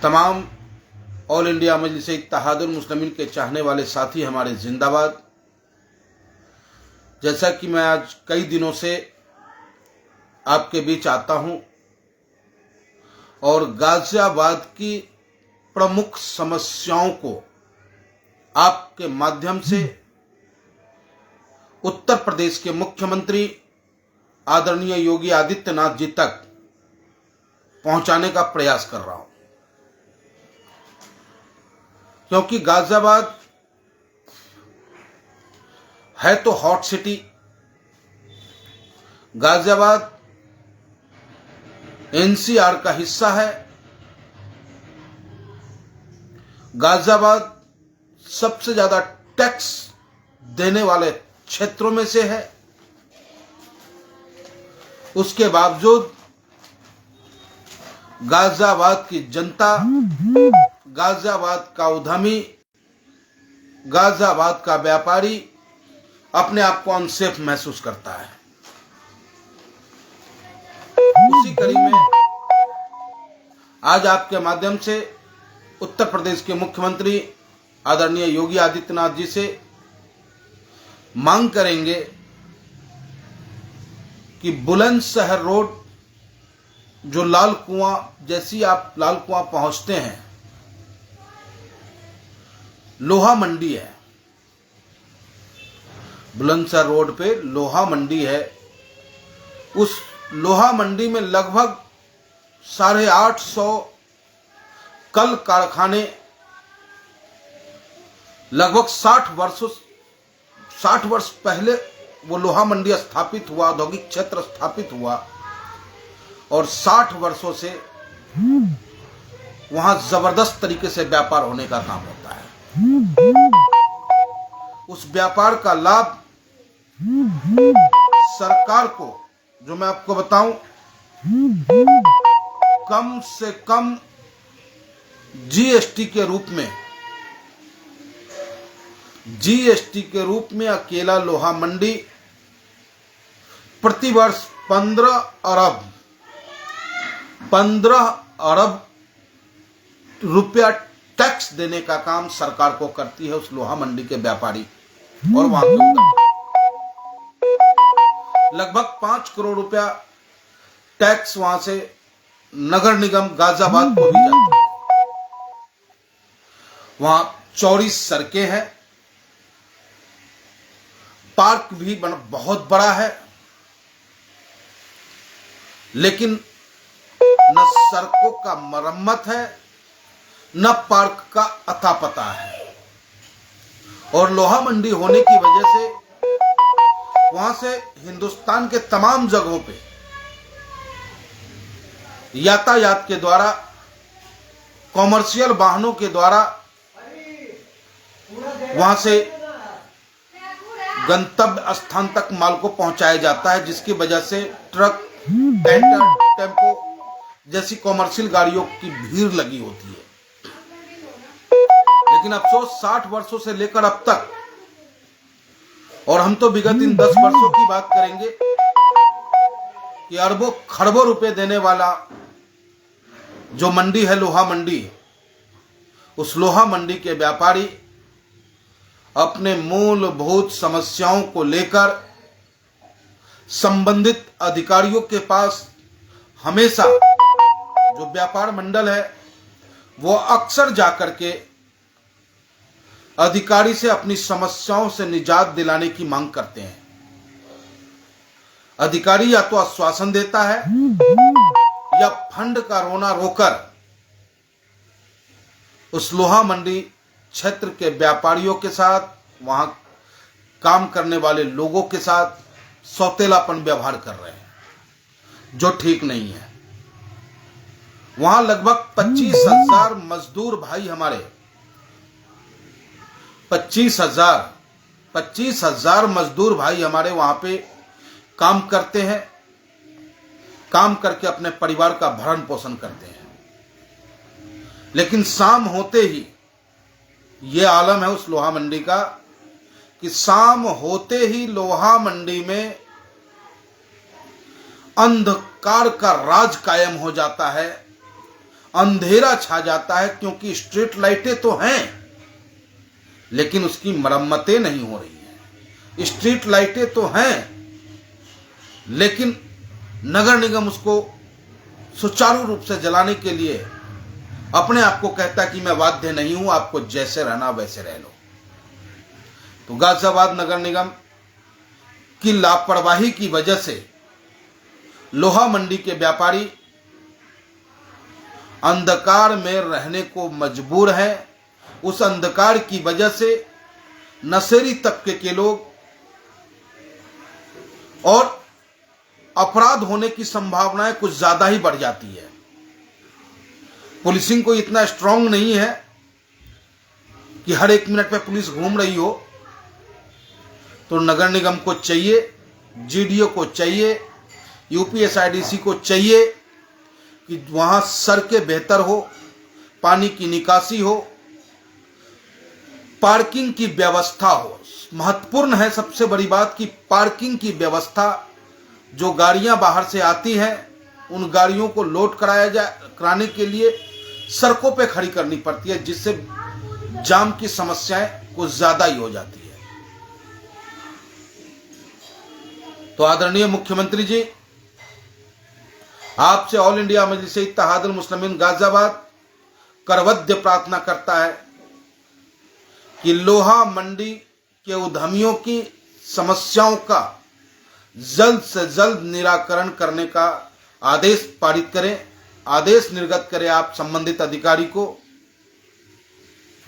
तमाम all India मजलिस इत्तेहादुल मुस्लिमीन के चाहने वाले साथी हमारे जिंदाबाद। जैसा कि मैं आज कई दिनों से आपके बीच आता हूं और गाजियाबाद की प्रमुख समस्याओं को आपके माध्यम से उत्तर प्रदेश के मुख्यमंत्री आदरणीय योगी आदित्यनाथ जी तक पहुंचाने का प्रयास कर रहा हूं, क्योंकि गाजियाबाद है तो हॉट सिटी। गाजियाबाद एनसीआर का हिस्सा है। गाजियाबाद सबसे ज्यादा टैक्स देने वाले क्षेत्रों में से है। उसके बावजूद गाजियाबाद की जनता, गाजियाबाद का उद्यमी, गाजियाबाद का व्यापारी अपने आप को अनसेफ महसूस करता है। उसी कड़ी में आज आपके माध्यम से उत्तर प्रदेश के मुख्यमंत्री आदरणीय योगी आदित्यनाथ जी से मांग करेंगे कि बुलंदशहर रोड, जो लाल कुआं, जैसी आप लाल कुआं पहुंचते हैं, लोहा मंडी है। बुलंदशहर रोड पे लोहा मंडी है। उस लोहा मंडी में लगभग 850 कल कारखाने, लगभग 60 वर्ष पहले वो लोहा मंडी स्थापित हुआ, औद्योगिक क्षेत्र स्थापित हुआ और 60 वर्षों से वहां जबरदस्त तरीके से व्यापार होने का काम होता है। उस व्यापार का लाभ सरकार को, जो मैं आपको बताऊं, कम से कम जीएसटी के रूप में अकेला लोहा मंडी प्रतिवर्ष 15 अरब रुपया टैक्स देने का काम सरकार को करती है उस लोहा मंडी के व्यापारी और वहां के उद्यमी। लगभग 5 करोड़ रुपया टैक्स वहां से नगर निगम गाजियाबाद को भी जाता है। वहां चौड़ी सड़कें हैं, पार्क भी बहुत बड़ा है, लेकिन न सड़कों का मरम्मत है, न पार्क का अता पता है। और लोहा मंडी होने की वजह से वहां से हिंदुस्तान के तमाम जगहों पे यातायात के द्वारा, कॉमर्शियल वाहनों के द्वारा वहां से गंतव्य स्थान तक माल को पहुंचाया जाता है, जिसकी वजह से ट्रक, टेंटर, टेम्पो जैसी कॉमर्शियल गाड़ियों की भीड़ लगी होती है। लेकिन अफसोस 60 वर्षों से लेकर अब तक, और हम तो विगत इन 10 वर्षों की बात करेंगे, कि अरबों खरबों रुपए देने वाला जो मंडी है, लोहा मंडी, उस लोहा मंडी के व्यापारी अपने मूलभूत समस्याओं को लेकर संबंधित अधिकारियों के पास हमेशा, जो व्यापार मंडल है वो अक्सर जाकर के अधिकारी से अपनी समस्याओं से निजात दिलाने की मांग करते हैं। अधिकारी या तो आश्वासन देता है या फंड का रोना रोकर उस लोहा मंडी क्षेत्र के व्यापारियों के साथ, वहां काम करने वाले लोगों के साथ सौतेलापन व्यवहार कर रहे हैं, जो ठीक नहीं है। वहां लगभग 25,000 मजदूर भाई हमारे, 25,000 मजदूर भाई हमारे वहां पे काम करते हैं, काम करके अपने परिवार का भरण पोषण करते हैं। लेकिन शाम होते ही, ये आलम है उस लोहा मंडी का, कि शाम होते ही लोहा मंडी में अंधकार का राज कायम हो जाता है अंधेरा छा जाता है, क्योंकि स्ट्रीट लाइटें तो हैं लेकिन उसकी मरम्मतें नहीं हो रही हैं। स्ट्रीट लाइटें तो हैं लेकिन नगर निगम उसको सुचारू रूप से जलाने के लिए अपने आप को कहता है कि मैं बाध्य नहीं हूं, आपको जैसे रहना वैसे रह लो। तो गाजियाबाद नगर निगम की लापरवाही की वजह से लोहा मंडी के व्यापारी अंधकार में रहने को मजबूर हैं। उस अंधकार की वजह से नशेड़ी तबके के लोग और अपराध होने की संभावनाएं कुछ ज्यादा ही बढ़ जाती है। पुलिसिंग को इतना स्ट्रांग नहीं है कि हर एक मिनट पे पुलिस घूम रही हो। तो नगर निगम को चाहिए, जीडीओ को चाहिए, यूपीएसआईडीसी को चाहिए कि वहां सड़कें बेहतर हो, पानी की निकासी हो, पार्किंग की व्यवस्था हो। महत्वपूर्ण है सबसे बड़ी बात कि पार्किंग की व्यवस्था, जो गाड़ियां बाहर से आती हैं उन गाड़ियों को लोड कराने के लिए सड़कों पे खड़ी करनी पड़ती है, जिससे जाम की समस्याएं कुछ ज्यादा ही हो जाती है। तो आदरणीय मुख्यमंत्री जी, आपसे ऑल इंडिया मजलिस-ए इत्तेहादुल मुस्लिमीन गाजियाबाद करवद्य प्रार्थना करता है कि लोहा मंडी के उद्यमियों की समस्याओं का जल्द से जल्द निराकरण करने का आदेश पारित करें, आदेश निर्गत करें आप संबंधित अधिकारी को,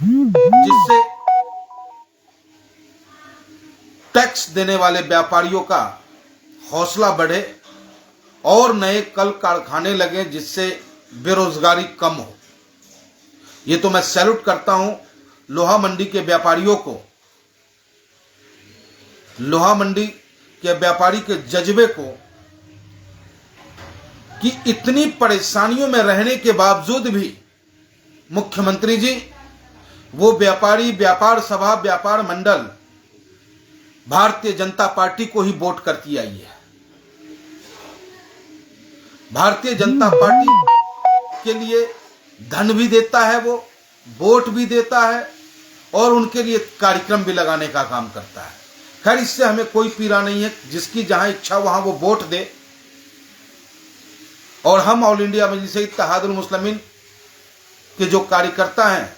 जिससे टैक्स देने वाले व्यापारियों का हौसला बढ़े और नए कल कारखाने लगे, जिससे बेरोजगारी कम हो। ये तो मैं सैल्यूट करता हूं लोहा मंडी के व्यापारियों को, लोहा मंडी के व्यापारी के जज्बे को, कि इतनी परेशानियों में रहने के बावजूद भी मुख्यमंत्री जी वो व्यापारी, व्यापार सभा, व्यापार मंडल भारतीय जनता पार्टी को ही वोट करती आई है। भारतीय जनता पार्टी के लिए धन भी देता है, वो वोट भी देता है और उनके लिए कार्यक्रम भी लगाने का काम करता है। खैर, इससे हमें कोई पीड़ा नहीं है, जिसकी जहां इच्छा वहां वो वोट दे। और हम ऑल इंडिया मजलिस-ए इत्तेहादुल मुस्लिमीन के जो कार्यकर्ता हैं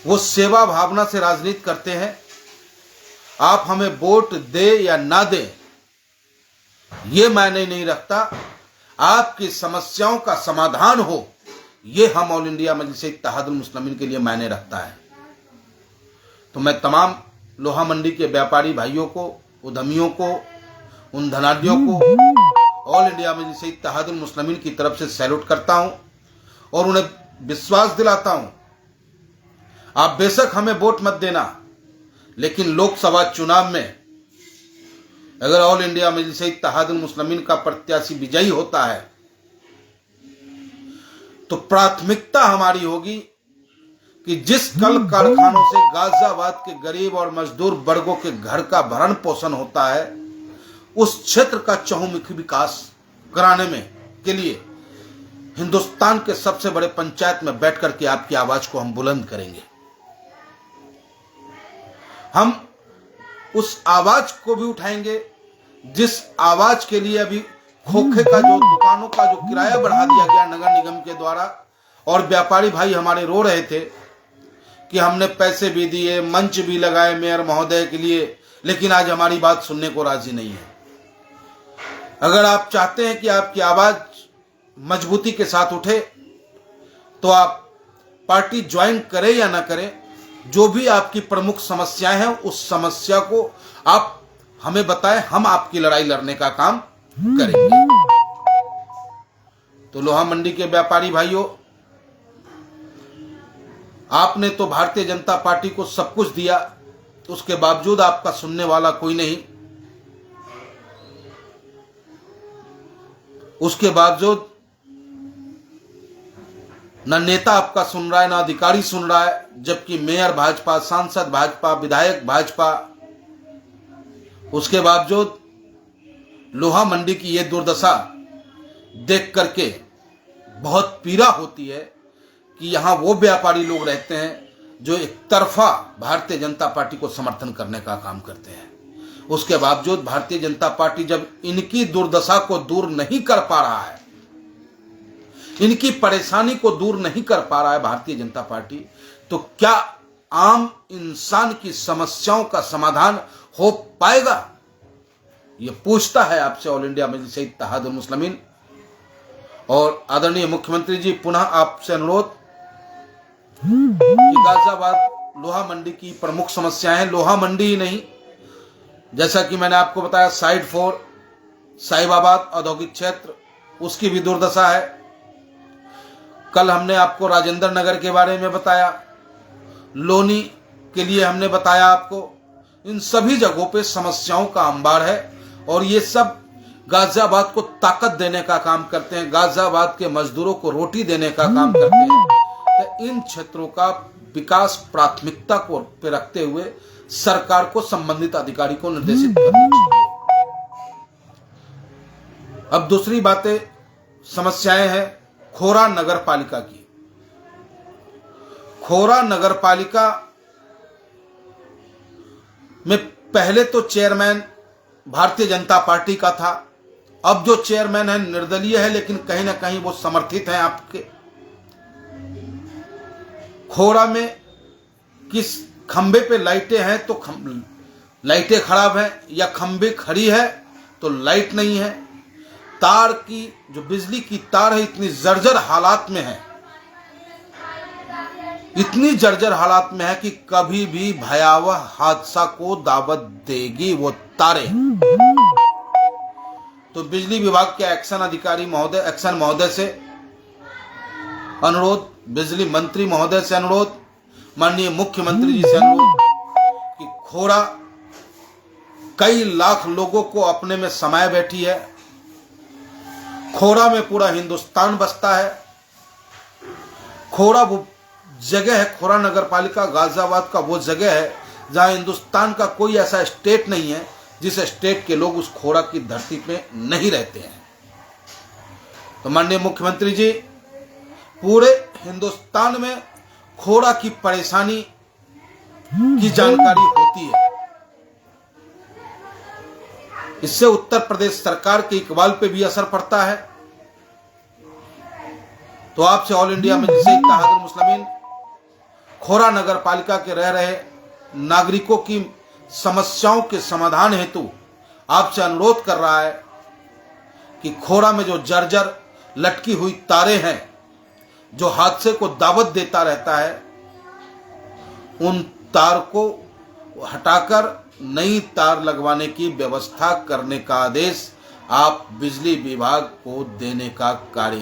वो सेवा भावना से राजनीति करते हैं। आप हमें वोट दे या ना दे ये मायने नहीं रखता, आपकी समस्याओं का समाधान हो ये हम ऑल इंडिया मजलिस-ए इत्तेहादुल मुस्लिमीन के लिए मायने रखता है। तो मैं तमाम लोहा मंडी के व्यापारी भाइयों को, उद्यमियों को, उन धनाढ्यों को ऑल इंडिया मजलिस-ए इत्तेहादुल मुस्लिमीन की तरफ से सैल्यूट करता हूं और उन्हें विश्वास दिलाता हूं, आप बेशक हमें वोट मत देना, लेकिन लोकसभा चुनाव में अगर ऑल इंडिया मजलिस-ए इत्तेहादुल मुस्लिमीन का प्रत्याशी विजयी होता है तो प्राथमिकता हमारी होगी कि जिस कल कारखानों से गाजियाबाद के गरीब और मजदूर वर्गों के घर का भरण पोषण होता है, उस क्षेत्र का चहुमुखी विकास कराने में के लिए हिंदुस्तान के सबसे बड़े पंचायत में बैठ करके आपकी आवाज को हम बुलंद करेंगे। हम उस आवाज को भी उठाएंगे जिस आवाज के लिए अभी खोखे का जो दुकानों का जो किराया बढ़ा दिया गया नगर निगम के द्वारा, और व्यापारी भाई हमारे रो रहे थे कि हमने पैसे भी दिए, मंच भी लगाए मेयर महोदय के लिए, लेकिन आज हमारी बात सुनने को राजी नहीं है। अगर आप चाहते हैं कि आपकी आवाज मजबूती के साथ उठे तो आप पार्टी ज्वाइन करें या ना करें, जो भी आपकी प्रमुख समस्याएं हैं उस समस्या को आप हमें बताएं, हम आपकी लड़ाई लड़ने का काम करेंगे। तो लोहा मंडी के व्यापारी भाइयों, आपने तो भारतीय जनता पार्टी को सब कुछ दिया, उसके बावजूद आपका सुनने वाला कोई नहीं। उसके बावजूद न नेता आपका सुन रहा है, ना अधिकारी सुन रहा है, जबकि मेयर भाजपा, सांसद भाजपा, विधायक भाजपा, उसके बावजूद लोहा मंडी की यह दुर्दशा देख करके बहुत पीड़ा होती है कि यहाँ वो व्यापारी लोग रहते हैं जो एक तरफा भारतीय जनता पार्टी को समर्थन करने का काम करते हैं। उसके बावजूद भारतीय जनता पार्टी जब इनकी दुर्दशा को दूर नहीं कर पा रहा है, इनकी परेशानी को दूर नहीं कर पा रहा है भारतीय जनता पार्टी, तो क्या आम इंसान की समस्याओं का समाधान हो पाएगा? ये पूछता है आपसे ऑल इंडिया मजलिस इत्तेहादुल मुस्लिमीन। और आदरणीय मुख्यमंत्री जी, पुनः आपसे अनुरोध कि गाजियाबाद लोहा मंडी की प्रमुख समस्याएं, लोहा मंडी ही नहीं, जैसा कि मैंने आपको बताया साइड 4 साहिबाबाद औद्योगिक क्षेत्र, उसकी भी दुर्दशा है। कल हमने आपको राजेंद्र नगर के बारे में बताया, लोनी के लिए हमने बताया आपको। इन सभी जगहों पे समस्याओं का अंबार है और ये सब गाजियाबाद को ताकत देने का काम करते हैं, गाजियाबाद के मजदूरों को रोटी देने का काम करते हैं। तो इन क्षेत्रों का विकास प्राथमिकता को पे रखते हुए सरकार को संबंधित अधिकारी को निर्देशित करना चाहिए। अब दूसरी बातें, समस्याएं हैं खोरा नगर पालिका की। खोरा नगर पालिका में पहले तो चेयरमैन भारतीय जनता पार्टी का था, अब जो चेयरमैन है निर्दलीय है, लेकिन कहीं ना कहीं वो समर्थित हैं आपके। खोरा में किस खंबे पे लाइटें हैं तो लाइटें खराब हैं, या खंबे खड़ी है तो लाइट नहीं है। तार की जो बिजली की तार है इतनी जर्जर हालात में है, इतनी जर्जर हालात में है कि कभी भी भयावह हादसा को दावत देगी वो तारें। तो बिजली विभाग के एक्शन अधिकारी महोदय, एक्शन महोदय से अनुरोध, बिजली मंत्री महोदय से अनुरोध, माननीय मुख्यमंत्री जी से अनुरोध कि खोरा कई लाख लोगों को अपने में समाये बैठी है। खोरा में पूरा हिंदुस्तान बसता है। खोरा वो जगह है, खोरा नगर पालिका गाजियाबाद का वो जगह है जहां हिंदुस्तान का कोई ऐसा स्टेट नहीं है जिस स्टेट के लोग उस खोरा की धरती पे नहीं रहते हैं। तो माननीय मुख्यमंत्री जी, पूरे हिंदुस्तान में खोरा की परेशानी की जानकारी होती है, इससे उत्तर प्रदेश सरकार के इकबाल पे भी असर पड़ता है। तो आपसे ऑल इंडिया मजलिस इत्तेहादुल मुस्लिमीन खोरा नगर पालिका के रह रहे नागरिकों की समस्याओं के समाधान हेतु आपसे अनुरोध कर रहा है कि खोरा में जो जर्जर लटकी हुई तारें हैं, जो हादसे को दावत देता रहता है, उन तार को हटाकर नई तार लगवाने की व्यवस्था करने का आदेश आप बिजली विभाग को देने का कार्य